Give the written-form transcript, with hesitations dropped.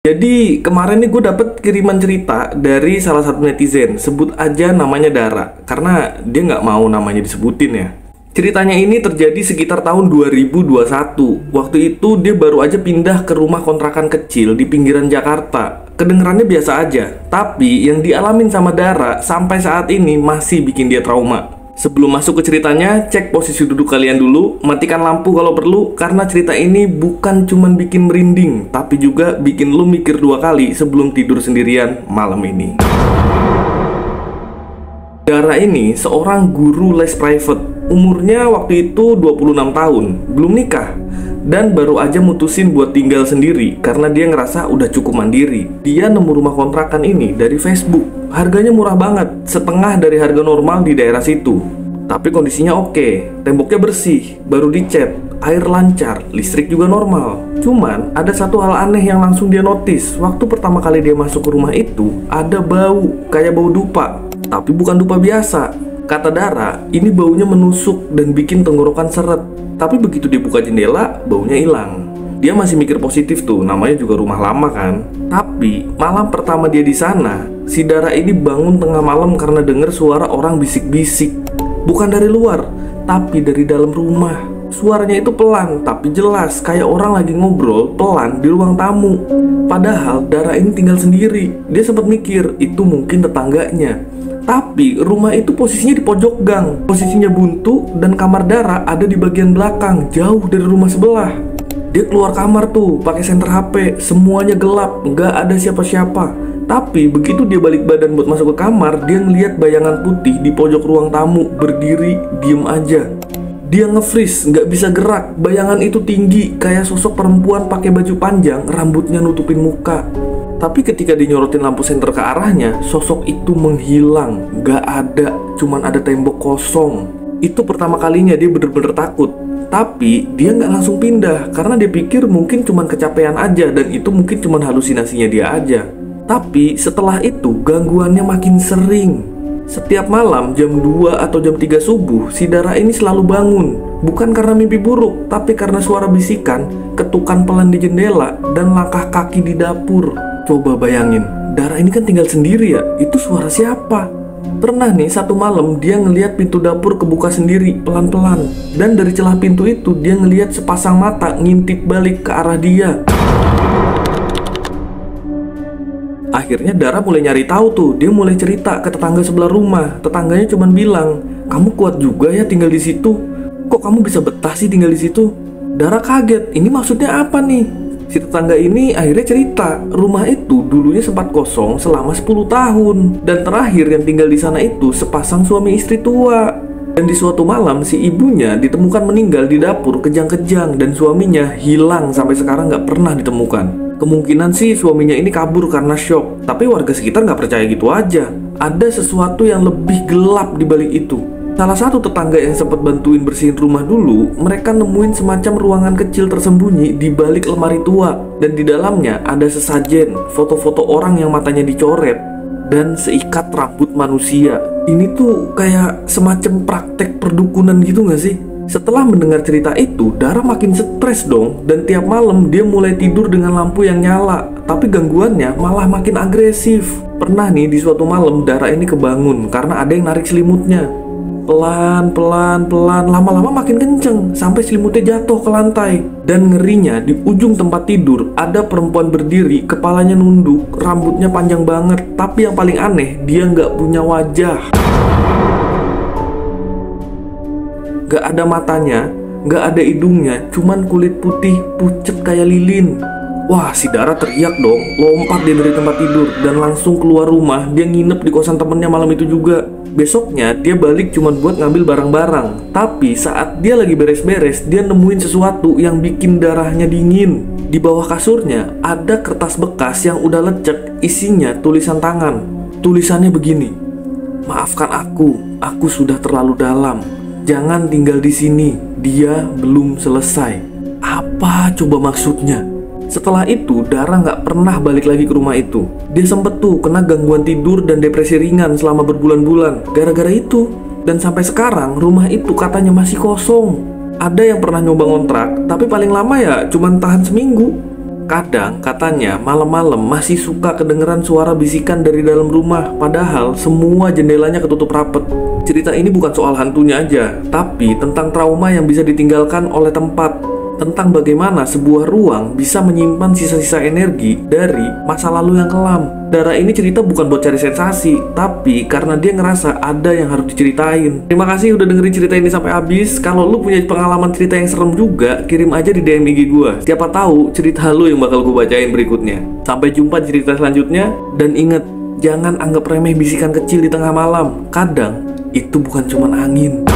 Jadi kemarin nih gue dapet kiriman cerita dari salah satu netizen. Sebut aja namanya Dara, karena dia nggak mau namanya disebutin ya. Ceritanya ini terjadi sekitar tahun 2021. Waktu itu dia baru aja pindah ke rumah kontrakan kecil di pinggiran Jakarta. Kedengerannya biasa aja, tapi yang dialamin sama Dara sampai saat ini masih bikin dia trauma. Sebelum masuk ke ceritanya, cek posisi duduk kalian dulu, matikan lampu kalau perlu, karena cerita ini bukan cuman bikin merinding, tapi juga bikin lu mikir dua kali sebelum tidur sendirian malam ini. Dara ini seorang guru les private. Umurnya waktu itu 26 tahun, belum nikah, dan baru aja mutusin buat tinggal sendiri karena dia ngerasa udah cukup mandiri. Dia nemu rumah kontrakan ini dari Facebook. Harganya murah banget, setengah dari harga normal di daerah situ. Tapi kondisinya oke, temboknya bersih, baru dicat, air lancar, listrik juga normal. Cuman ada satu hal aneh yang langsung dia notice. Waktu pertama kali dia masuk ke rumah itu, ada bau, kayak bau dupa. Tapi bukan dupa biasa. Kata Dara, ini baunya menusuk dan bikin tenggorokan seret. Tapi begitu dia buka jendela, baunya hilang. Dia masih mikir positif tuh, namanya juga rumah lama kan. Tapi malam pertama dia di sana, si Dara ini bangun tengah malam karena dengar suara orang bisik-bisik. Bukan dari luar, tapi dari dalam rumah. Suaranya itu pelan, tapi jelas kayak orang lagi ngobrol pelan di ruang tamu. Padahal Dara ini tinggal sendiri. Dia sempat mikir, itu mungkin tetangganya. Tapi rumah itu posisinya di pojok gang. Posisinya buntu dan kamar Dara ada di bagian belakang, jauh dari rumah sebelah. Dia keluar kamar tuh, pakai senter HP, semuanya gelap, nggak ada siapa-siapa. Tapi begitu dia balik badan buat masuk ke kamar, dia ngeliat bayangan putih di pojok ruang tamu, berdiri, diem aja. Dia nge-freeze, nggak bisa gerak. Bayangan itu tinggi, kayak sosok perempuan pakai baju panjang, rambutnya nutupin muka. Tapi ketika dinyorotin lampu senter ke arahnya, sosok itu menghilang, nggak ada, cuman ada tembok kosong. Itu pertama kalinya dia bener-bener takut. Tapi dia nggak langsung pindah karena dia pikir mungkin cuman kecapean aja dan itu mungkin cuman halusinasinya dia aja. Tapi setelah itu gangguannya makin sering. Setiap malam jam 2 atau jam 3 subuh si Dara ini selalu bangun. Bukan karena mimpi buruk, tapi karena suara bisikan, ketukan pelan di jendela, dan langkah kaki di dapur. Coba bayangin, Dara ini kan tinggal sendiri ya, itu suara siapa? Pernah nih satu malam dia ngelihat pintu dapur kebuka sendiri pelan-pelan. Dan dari celah pintu itu dia ngelihat sepasang mata ngintip balik ke arah dia. Akhirnya Dara mulai nyari tahu tuh. Dia mulai cerita ke tetangga sebelah rumah. Tetangganya cuma bilang, "Kamu kuat juga ya tinggal di situ. Kok kamu bisa betah sih tinggal di situ?" Dara kaget, ini maksudnya apa nih? Si tetangga ini akhirnya cerita, rumah itu dulunya sempat kosong selama 10 tahun. Dan terakhir yang tinggal di sana itu sepasang suami istri tua. Dan di suatu malam si ibunya ditemukan meninggal di dapur kejang-kejang. Dan suaminya hilang sampai sekarang nggak pernah ditemukan. Kemungkinan sih suaminya ini kabur karena shock. Tapi warga sekitar nggak percaya gitu aja. Ada sesuatu yang lebih gelap di balik itu. Salah satu tetangga yang sempat bantuin bersihin rumah dulu, mereka nemuin semacam ruangan kecil tersembunyi di balik lemari tua. Dan di dalamnya ada sesajen, foto-foto orang yang matanya dicoret, dan seikat rambut manusia. Ini tuh kayak semacam praktek perdukunan gitu gak sih? Setelah mendengar cerita itu, Dara makin stres dong. Dan tiap malam dia mulai tidur dengan lampu yang nyala. Tapi gangguannya malah makin agresif. Pernah nih di suatu malam Dara ini kebangun karena ada yang narik selimutnya. Pelan, lama-lama makin kenceng sampai selimutnya jatuh ke lantai. Dan ngerinya di ujung tempat tidur ada perempuan berdiri, kepalanya nunduk, rambutnya panjang banget. Tapi yang paling aneh, dia nggak punya wajah. Nggak ada matanya, nggak ada hidungnya, cuman kulit putih pucet kayak lilin. Wah, si Dara teriak dong, lompat dia dari tempat tidur dan langsung keluar rumah. Dia nginep di kosan temennya malam itu juga. Besoknya dia balik cuma buat ngambil barang-barang. Tapi saat dia lagi beres-beres, dia nemuin sesuatu yang bikin darahnya dingin. Di bawah kasurnya ada kertas bekas yang udah lecek, isinya tulisan tangan. Tulisannya begini, "Maafkan aku sudah terlalu dalam. Jangan tinggal di sini, dia belum selesai." Apa coba maksudnya? Setelah itu, Dara nggak pernah balik lagi ke rumah itu. Dia sempet tuh kena gangguan tidur dan depresi ringan selama berbulan-bulan gara-gara itu. Dan sampai sekarang, rumah itu katanya masih kosong. Ada yang pernah nyoba ngontrak, tapi paling lama ya cuman tahan seminggu. Kadang katanya malam-malam masih suka kedengeran suara bisikan dari dalam rumah, padahal semua jendelanya ketutup rapet. Cerita ini bukan soal hantunya aja, tapi tentang trauma yang bisa ditinggalkan oleh tempat. Tentang bagaimana sebuah ruang bisa menyimpan sisa-sisa energi dari masa lalu yang kelam. Dara ini cerita bukan buat cari sensasi, tapi karena dia ngerasa ada yang harus diceritain. Terima kasih udah dengerin cerita ini sampai habis. Kalau lu punya pengalaman cerita yang serem juga, kirim aja di DM IG gue. Siapa tahu cerita lu yang bakal gue bacain berikutnya. Sampai jumpa di cerita selanjutnya. Dan ingat, jangan anggap remeh bisikan kecil di tengah malam. Kadang itu bukan cuma angin.